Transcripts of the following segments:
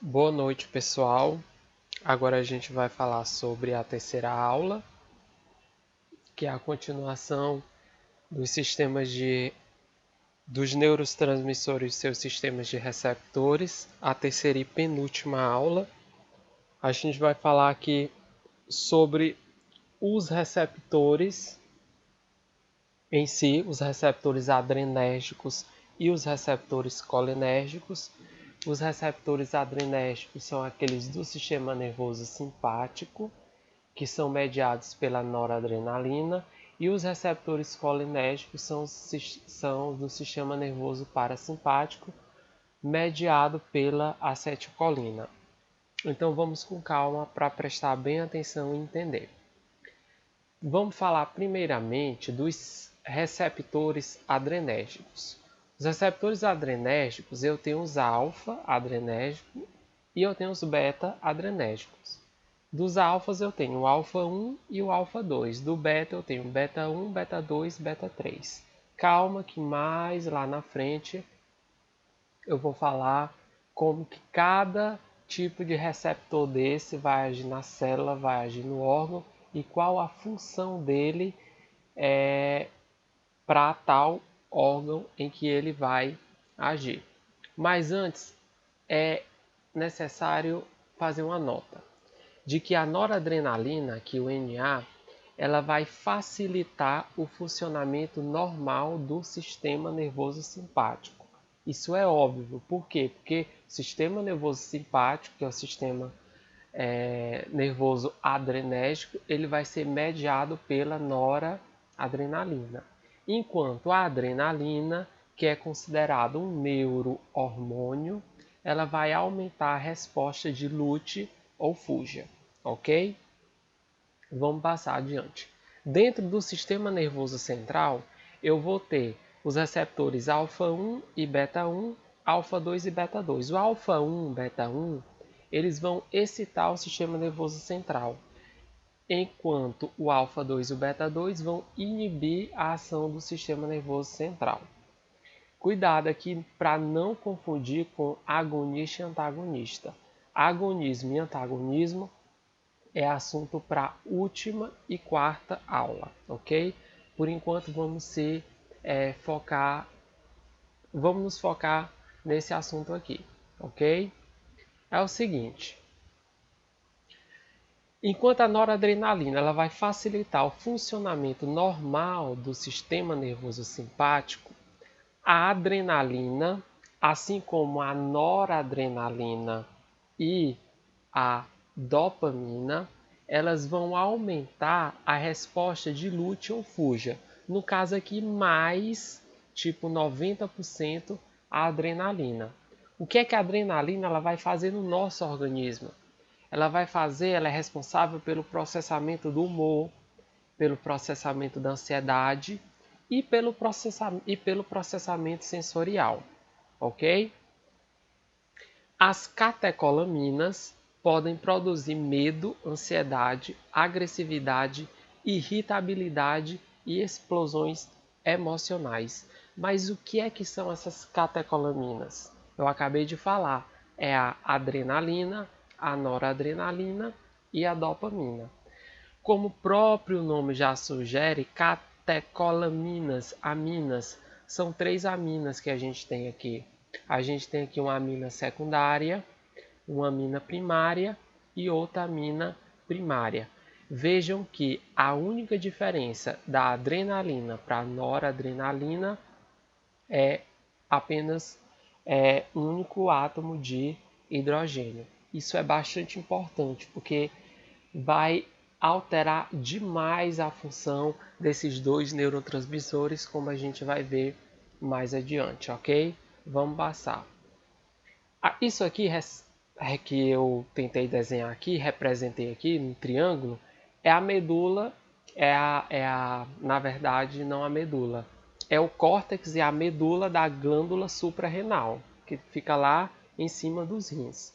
Boa noite, pessoal. Agora a gente vai falar sobre a terceira aula, que é a continuação dos dos neurotransmissores e seus sistemas de receptores, a terceira e penúltima aula. A gente vai falar aqui sobre os receptores em si, os receptores adrenérgicos e os receptores colinérgicos. Os receptores adrenérgicos são aqueles do sistema nervoso simpático, que são mediados pela noradrenalina, e os receptores colinérgicos são do sistema nervoso parasimpático, mediado pela acetilcolina. Então vamos com calma para prestar bem atenção e entender. Vamos falar primeiramente dos receptores adrenérgicos. Os receptores adrenérgicos, eu tenho os alfa-adrenérgicos e eu tenho os beta-adrenérgicos. Dos alfas eu tenho o alfa 1 e o alfa 2. Do beta eu tenho beta 1, beta 2, beta 3. Calma que mais lá na frente eu vou falar como que cada tipo de receptor desse vai agir na célula, vai agir no órgão e qual a função dele para tal órgão em que ele vai agir. Mas antes é necessário fazer uma nota de que a noradrenalina, que o NA, ela vai facilitar o funcionamento normal do sistema nervoso simpático. Isso é óbvio. Por quê? Porque o sistema nervoso simpático, que é o sistema nervoso adrenérgico, ele vai ser mediado pela noradrenalina. Enquanto a adrenalina, que é considerado um neurohormônio, ela vai aumentar a resposta de lute ou fuja, ok? Vamos passar adiante. Dentro do sistema nervoso central, eu vou ter os receptores alfa 1 e beta 1, alfa 2 e beta 2. O alfa 1 e beta 1, eles vão excitar o sistema nervoso central, enquanto o alfa 2 e o beta 2 vão inibir a ação do sistema nervoso central. Cuidado aqui para não confundir com agonista e antagonista. Agonismo e antagonismo é assunto para a última e quarta aula, ok? Por enquanto vamos nos focar nesse assunto aqui, ok? É o seguinte, enquanto a noradrenalina ela vai facilitar o funcionamento normal do sistema nervoso simpático, a adrenalina, assim como a noradrenalina e a dopamina, elas vão aumentar a resposta de lute ou fuja. No caso aqui, mais, tipo 90% a adrenalina. O que é que a adrenalina ela vai fazer no nosso organismo? Ela é responsável pelo processamento do humor, pelo processamento da ansiedade e pelo processamento sensorial, ok? As catecolaminas podem produzir medo, ansiedade, agressividade, irritabilidade e explosões emocionais. Mas o que é que são essas catecolaminas? Eu acabei de falar, é a adrenalina, a noradrenalina e a dopamina. Como o próprio nome já sugere, catecolaminas, aminas, são 3 aminas que a gente tem aqui. A gente tem aqui uma amina secundária, uma amina primária e outra amina primária. Vejam que a única diferença da adrenalina para a noradrenalina é apenas um único átomo de hidrogênio. Isso é bastante importante porque vai alterar demais a função desses dois neurotransmissores, como a gente vai ver mais adiante, ok? Vamos passar. Isso aqui que eu tentei desenhar aqui, representei aqui no triângulo, é a medula, na verdade, não a medula, é o córtex e a medula da glândula suprarrenal, que fica lá em cima dos rins.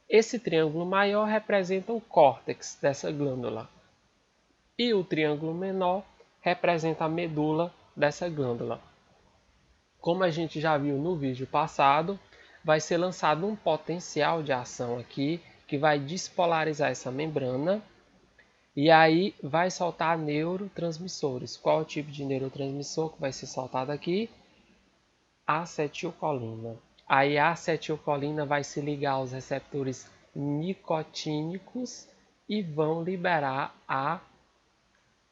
Esse triângulo maior representa o córtex dessa glândula e o triângulo menor representa a medula dessa glândula. Como a gente já viu no vídeo passado, vai ser lançado um potencial de ação aqui, que vai despolarizar essa membrana, e aí vai soltar neurotransmissores. Qual o tipo de neurotransmissor que vai ser soltado aqui? Acetilcolina. Aí a acetilcolina vai se ligar aos receptores nicotínicos e vão liberar a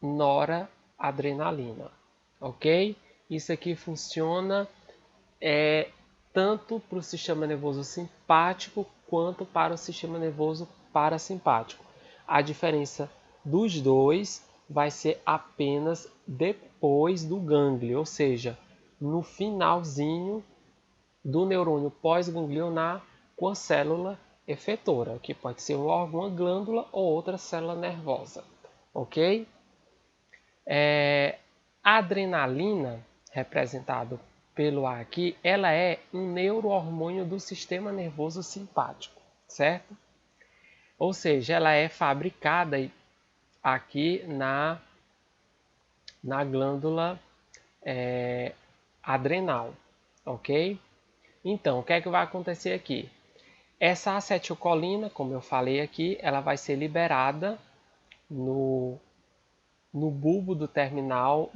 noradrenalina, ok? Isso aqui funciona tanto para o sistema nervoso simpático quanto para o sistema nervoso parasimpático. A diferença dos dois vai ser apenas depois do gânglio, ou seja, no finalzinho do neurônio pós-ganglionar com a célula efetora, que pode ser um órgão, uma glândula ou outra célula nervosa, ok? A adrenalina, representado pelo A aqui, ela é um neurohormônio do sistema nervoso simpático, certo? Ou seja, ela é fabricada aqui na glândula adrenal, ok? Então, o que é que vai acontecer aqui? Essa acetilcolina, como eu falei aqui, ela vai ser liberada no bulbo terminal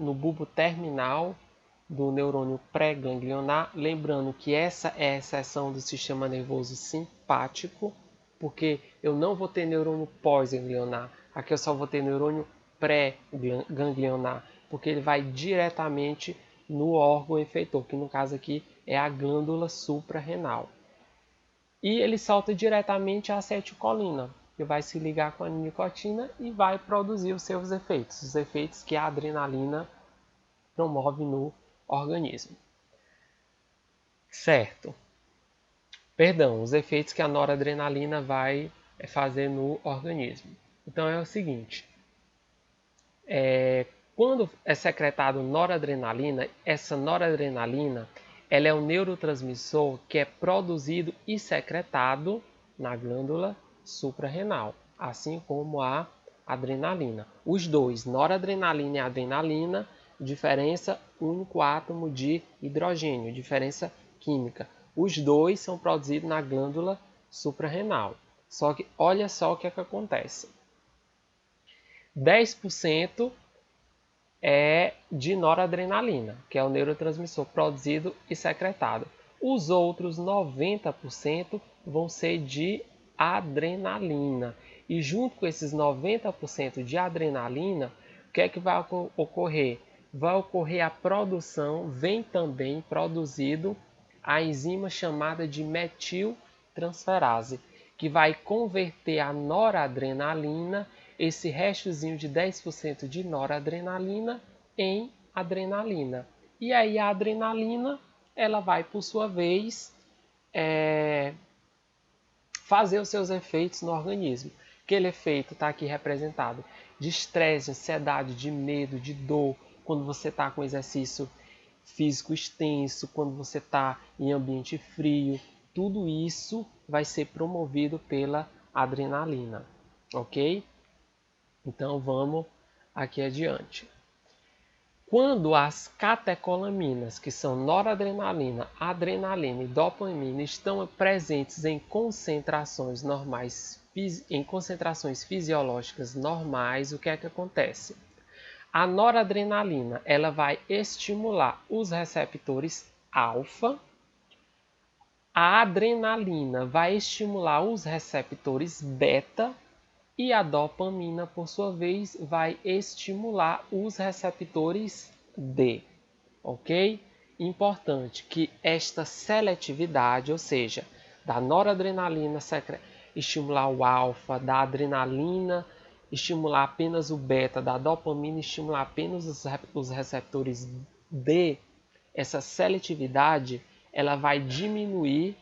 do neurônio pré-ganglionar. Lembrando que essa é a seção do sistema nervoso simpático, porque eu não vou ter neurônio pós-ganglionar. Aqui eu só vou ter neurônio pré-ganglionar, porque ele vai diretamente no órgão efetor, que no caso aqui é a glândula suprarrenal. E ele solta diretamente a acetilcolina, que vai se ligar com a nicotina e vai produzir os seus efeitos, os efeitos que a adrenalina promove no organismo. Certo. Perdão, os efeitos que a noradrenalina vai fazer no organismo. Então é o seguinte, quando é secretado noradrenalina, essa noradrenalina ela é um neurotransmissor que é produzido e secretado na glândula suprarrenal, assim como a adrenalina. Os dois, noradrenalina e adrenalina, diferença único átomo de hidrogênio, diferença química. Os dois são produzidos na glândula suprarrenal. Só que olha só o que é que acontece. 10% é de noradrenalina, que é o neurotransmissor produzido e secretado. Os outros 90% vão ser de adrenalina. E junto com esses 90% de adrenalina, o que é que vai ocorrer? Vai ocorrer a produção, vem também produzido a enzima chamada de metiltransferase, que vai converter a noradrenalina, esse restozinho de 10% de noradrenalina, em adrenalina. E aí a adrenalina, ela vai, por sua vez, fazer os seus efeitos no organismo. Aquele efeito está aqui representado de estresse, de ansiedade, de medo, de dor, quando você está com exercício físico extenso, quando você está em ambiente frio, tudo isso vai ser promovido pela adrenalina, ok? Então vamos aqui adiante. Quando as catecolaminas, que são noradrenalina, adrenalina e dopamina, estão presentes em concentrações normais, em concentrações fisiológicas normais, o que é que acontece? A noradrenalina, ela vai estimular os receptores alfa. A adrenalina vai estimular os receptores beta. E a dopamina, por sua vez, vai estimular os receptores D. Ok? Importante que esta seletividade, ou seja, da noradrenalina estimular o alfa, da adrenalina estimular apenas o beta, da dopamina estimular apenas os receptores D, essa seletividade ela vai diminuir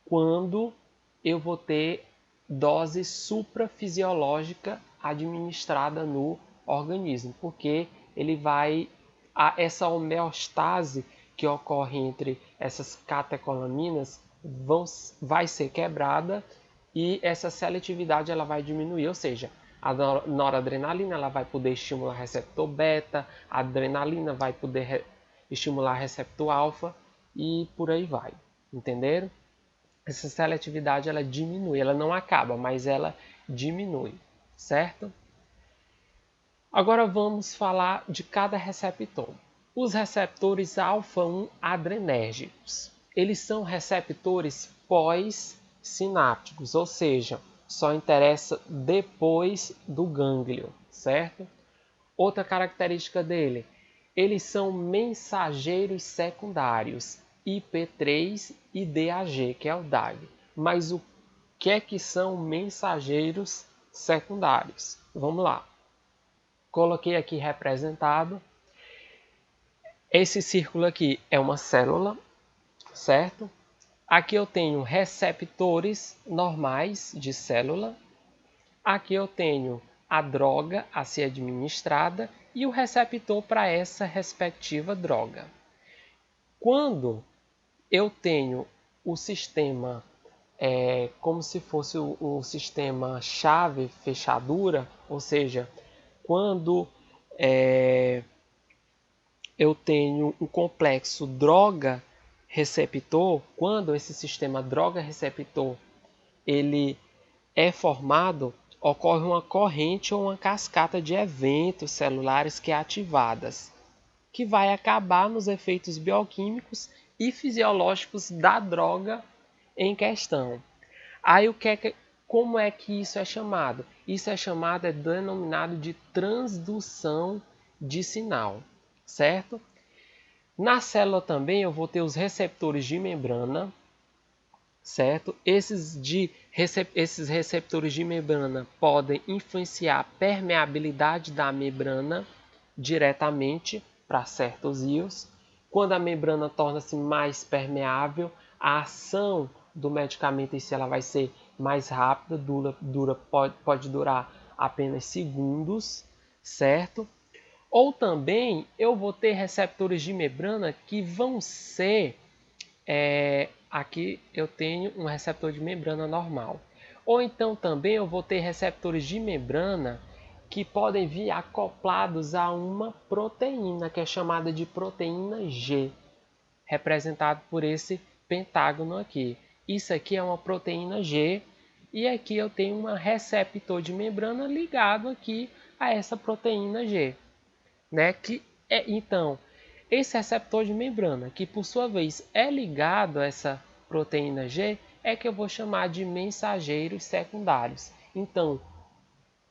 quando eu vou ter dose suprafisiológica administrada no organismo, porque ele vai essa homeostase que ocorre entre essas catecolaminas vai ser quebrada e essa seletividade ela vai diminuir, ou seja, a noradrenalina ela vai poder estimular receptor beta, a adrenalina vai poder estimular receptor alfa e por aí vai. Entenderam? essa seletividade ela diminui, ela não acaba, mas ela diminui, certo? Agora vamos falar de cada receptor. Os receptores alfa-1 adrenérgicos. Eles são receptores pós-sinápticos, ou seja, só interessa depois do gânglio, certo? Outra característica dele, eles são mensageiros secundários, IP3 e DAG, que é o DAG. Mas o que é que são mensageiros secundários? Vamos lá. Coloquei aqui representado. Esse círculo aqui é uma célula, certo? Aqui eu tenho receptores normais de célula. Aqui eu tenho a droga a ser administrada e o receptor para essa respectiva droga. Quando eu tenho o sistema como se fosse o sistema chave-fechadura, ou seja, quando eu tenho o complexo droga-receptor, quando esse sistema droga-receptor ele é formado, ocorre uma corrente ou uma cascata de eventos celulares que é ativadas, que vai acabar nos efeitos bioquímicos e fisiológicos da droga em questão. Aí como é que isso é chamado? Isso é denominado de transdução de sinal, certo? Na célula também eu vou ter os receptores de membrana, certo? Esses receptores de membrana podem influenciar a permeabilidade da membrana diretamente para certos íons. Quando a membrana torna-se mais permeável, a ação do medicamento em si ela vai ser mais rápida, pode durar apenas segundos, certo? Ou também eu vou ter receptores de membrana que vão ser aqui eu tenho um receptor de membrana normal. Ou então também eu vou ter receptores de membrana que podem vir acoplados a uma proteína, que é chamada de proteína G, representado por esse pentágono aqui. Isso aqui é uma proteína G e aqui eu tenho um receptor de membrana ligado aqui a essa proteína G, né? Então, esse receptor de membrana, que por sua vez é ligado a essa proteína G, é que eu vou chamar de mensageiros secundários. Então,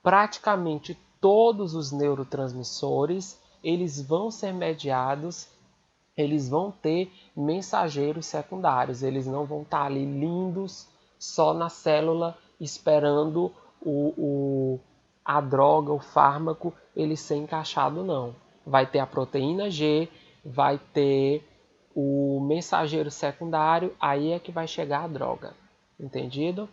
praticamente todos os neurotransmissores, eles vão ser mediados, eles vão ter mensageiros secundários, eles não vão estar ali lindos só na célula esperando a droga, o fármaco, ele ser encaixado, não. Vai ter a proteína G, vai ter o mensageiro secundário, aí é que vai chegar a droga. Entendido?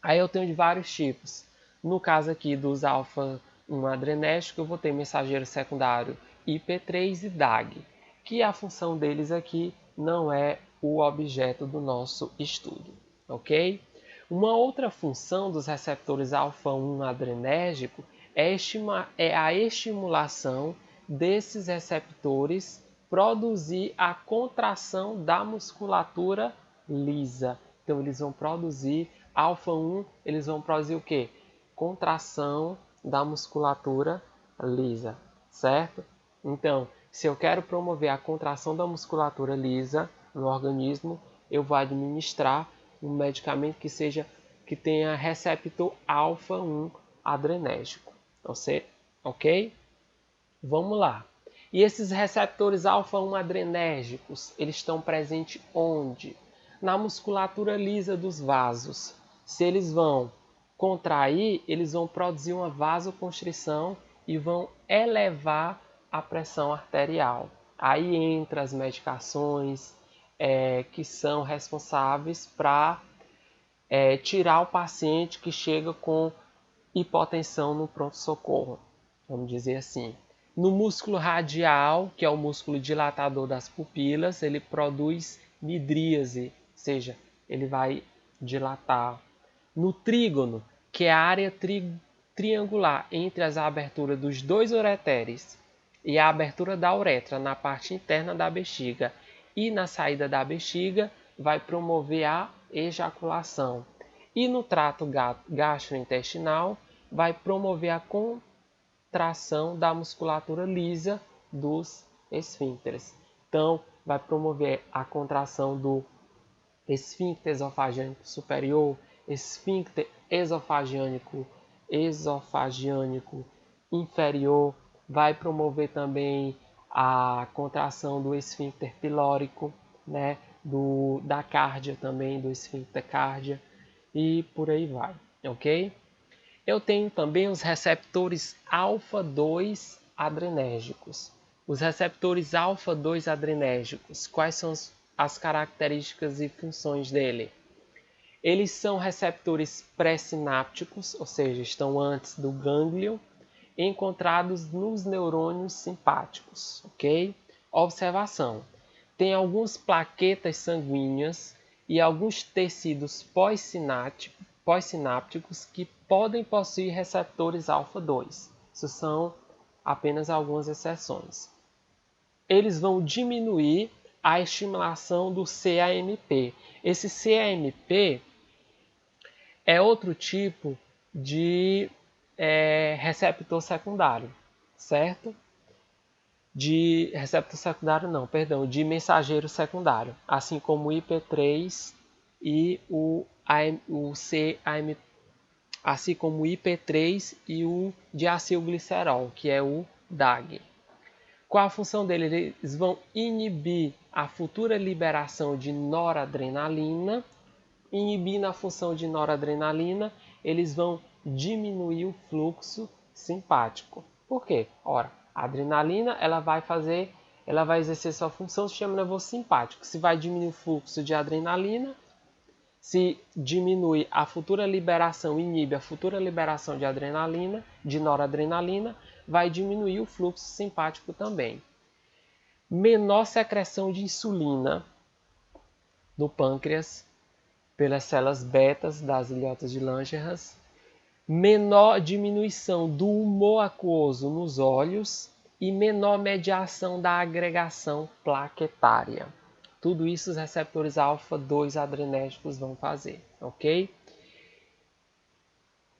Aí eu tenho de vários tipos. No caso aqui dos alfa-1 adrenérgicos, eu vou ter mensageiro secundário IP3 e DAG, que a função deles aqui não é o objeto do nosso estudo, ok? Uma outra função dos receptores alfa-1 adrenérgico é a estimulação desses receptores produzir a contração da musculatura lisa. Então eles vão produzir alfa-1, eles vão produzir o quê? Contração da musculatura lisa, certo? Então, se eu quero promover a contração da musculatura lisa no organismo, eu vou administrar um medicamento que tenha receptor alfa-1 adrenérgico. Ok? Vamos lá. E esses receptores alfa-1 adrenérgicos, eles estão presentes onde? Na musculatura lisa dos vasos. Se eles vão contrair, eles vão produzir uma vasoconstrição e vão elevar a pressão arterial. Aí entra as medicações que são responsáveis para tirar o paciente que chega com hipotensão no pronto-socorro, vamos dizer assim. No músculo radial, que é o músculo dilatador das pupilas, ele produz midríase, ou seja, ele vai dilatar. No trígono, que é a área triangular entre as aberturas dos dois ureteres e a abertura da uretra na parte interna da bexiga e na saída da bexiga, vai promover a ejaculação. E no trato gastrointestinal, vai promover a contração da musculatura lisa dos esfíncteres. Então, vai promover a contração do esfíncter esofagânico superior, esfíncter esofagiânico inferior, vai promover também a contração do esfíncter pilórico, né, da cárdia também, do esfíncter cárdia, e por aí vai, ok? Eu tenho também os receptores alfa-2 adrenérgicos. Os receptores alfa-2 adrenérgicos, quais são as características e funções dele? Eles são receptores pré-sinápticos, ou seja, estão antes do gânglio, encontrados nos neurônios simpáticos, ok? Observação: tem algumas plaquetas sanguíneas e alguns tecidos pós-sinápticos que podem possuir receptores alfa-2. Isso são apenas algumas exceções. Eles vão diminuir a estimulação do CAMP. Esse CAMP é outro tipo de receptor secundário, certo? De receptor secundário não, perdão, de mensageiro secundário, assim como o IP3 e o CAMP, assim como o IP3 e o diacilglicerol, que é o DAG. Qual a função dele? Eles vão inibir a futura liberação de noradrenalina. Inibindo a função de noradrenalina, eles vão diminuir o fluxo simpático. Por quê? Ora, a adrenalina ela vai exercer sua função no sistema nervoso simpático. Se vai diminuir o fluxo de adrenalina, se diminui a futura liberação, inibe a futura liberação de adrenalina, de noradrenalina, vai diminuir o fluxo simpático também. Menor secreção de insulina no pâncreas pelas células betas das ilhotas de Langerhans, menor diminuição do humor aquoso nos olhos e menor mediação da agregação plaquetária. Tudo isso os receptores alfa-2 adrenérgicos vão fazer, ok?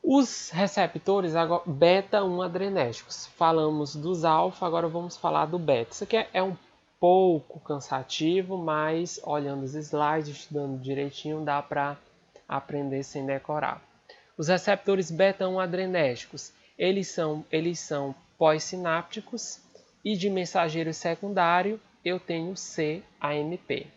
Os receptores beta-1 adrenérgicos. Falamos dos alfa, agora vamos falar do beta. Isso aqui é um pouco cansativo, mas olhando os slides, estudando direitinho, dá para aprender sem decorar. Os receptores beta-1 adrenérgicos, eles são pós-sinápticos e de mensageiro secundário eu tenho CAMP.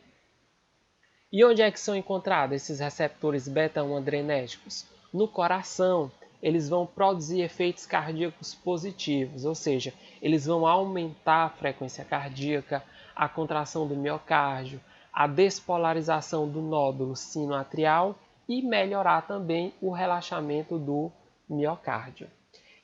E onde é que são encontrados esses receptores beta-1 adrenérgicos? No coração. Eles vão produzir efeitos cardíacos positivos, ou seja, eles vão aumentar a frequência cardíaca, a contração do miocárdio, a despolarização do nódulo sinoatrial e melhorar também o relaxamento do miocárdio.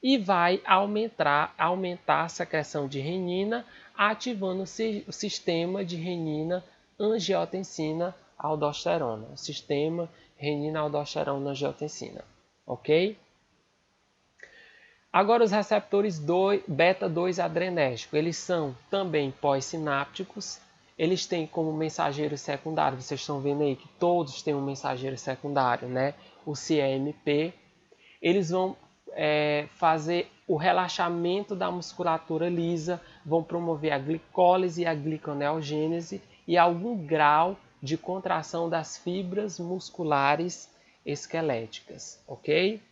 E vai aumentar a secreção de renina, ativando o sistema de renina-angiotensina-aldosterona. O sistema renina-aldosterona-angiotensina. Ok? Agora os receptores beta-2 adrenérgicos, eles são também pós-sinápticos, eles têm como mensageiro secundário, vocês estão vendo aí que todos têm um mensageiro secundário, né? O CAMP. Eles vão fazer o relaxamento da musculatura lisa, vão promover a glicólise e a gliconeogênese e algum grau de contração das fibras musculares esqueléticas, ok?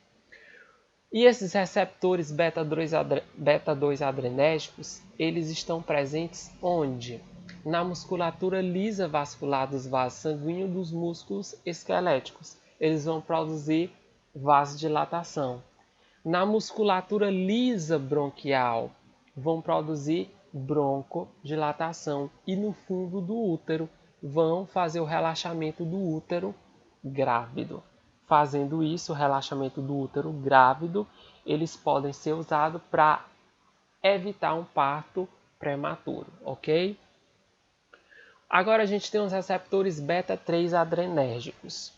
E esses receptores beta-2 adrenérgicos, eles estão presentes onde? Na musculatura lisa vascular dos vasos sanguíneos dos músculos esqueléticos. Eles vão produzir vasodilatação. Na musculatura lisa bronquial, vão produzir broncodilatação. E no fundo do útero, vão fazer o relaxamento do útero grávido. Fazendo isso, o relaxamento do útero grávido, eles podem ser usados para evitar um parto prematuro, ok? Agora a gente tem os receptores beta-3 adrenérgicos.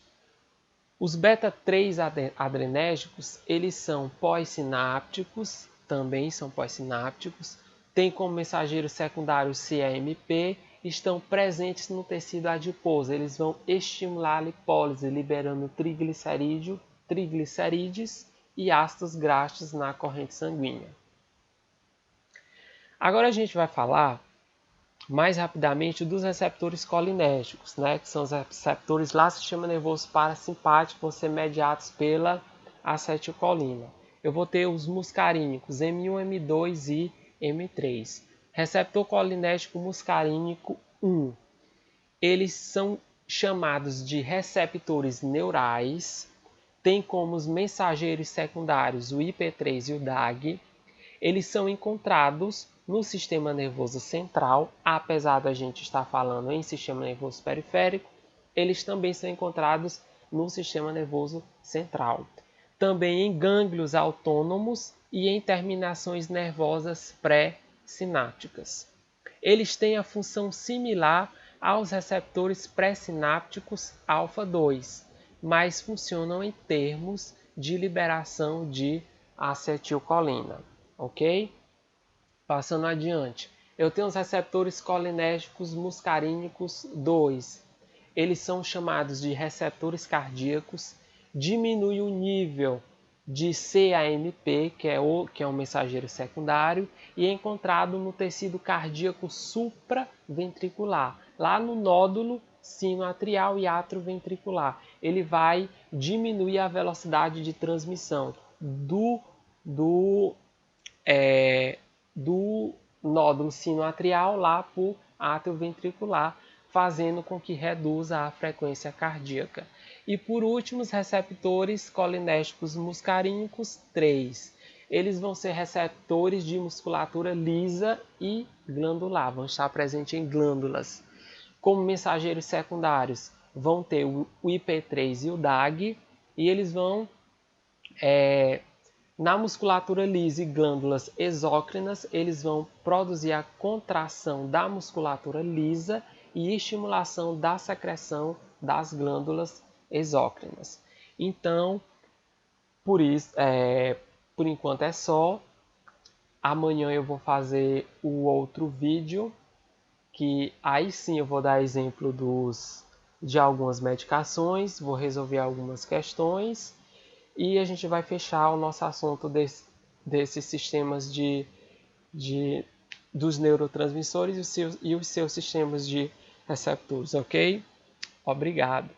Os beta-3 adrenérgicos, eles são pós-sinápticos, também são pós-sinápticos, tem como mensageiro secundário o CAMP estão presentes no tecido adiposo. Eles vão estimular a lipólise, liberando triglicerídeos e ácidos graxos na corrente sanguínea. Agora a gente vai falar mais rapidamente dos receptores colinérgicos, né, que são os receptores lá do sistema nervoso parasimpático, vão ser mediados pela acetilcolina. Eu vou ter os muscarínicos M1, M2 e M3. Receptor colinérgico muscarínico 1. Eles são chamados de receptores neurais, tem como os mensageiros secundários o IP3 e o DAG. Eles são encontrados no sistema nervoso central, apesar da gente estar falando em sistema nervoso periférico, eles também são encontrados no sistema nervoso central. Também em gânglios autônomos e em terminações nervosas pré-sinápticas. Eles têm a função similar aos receptores pré-sinápticos alfa-2, mas funcionam em termos de liberação de acetilcolina, ok? Passando adiante, eu tenho os receptores colinérgicos muscarínicos 2. Eles são chamados de receptores cardíacos, diminui o nível de CAMP, que é um mensageiro secundário, e é encontrado no tecido cardíaco supraventricular, lá no nódulo sinoatrial e atrioventricular. Ele vai diminuir a velocidade de transmissão do nódulo sinoatrial lá para o atrioventricular, fazendo com que reduza a frequência cardíaca. E por último, os receptores colinérgicos muscarínicos 3. Eles vão ser receptores de musculatura lisa e glandular, vão estar presentes em glândulas. Como mensageiros secundários, vão ter o IP3 e o DAG, e eles vão na musculatura lisa e glândulas exócrinas, eles vão produzir a contração da musculatura lisa e estimulação da secreção das glândulas exócrinas. Então, por enquanto é só. Amanhã eu vou fazer o outro vídeo, que aí sim eu vou dar exemplo de algumas medicações, vou resolver algumas questões e a gente vai fechar o nosso assunto desses sistemas dos neurotransmissores e os seus sistemas de receptores, ok? Obrigado.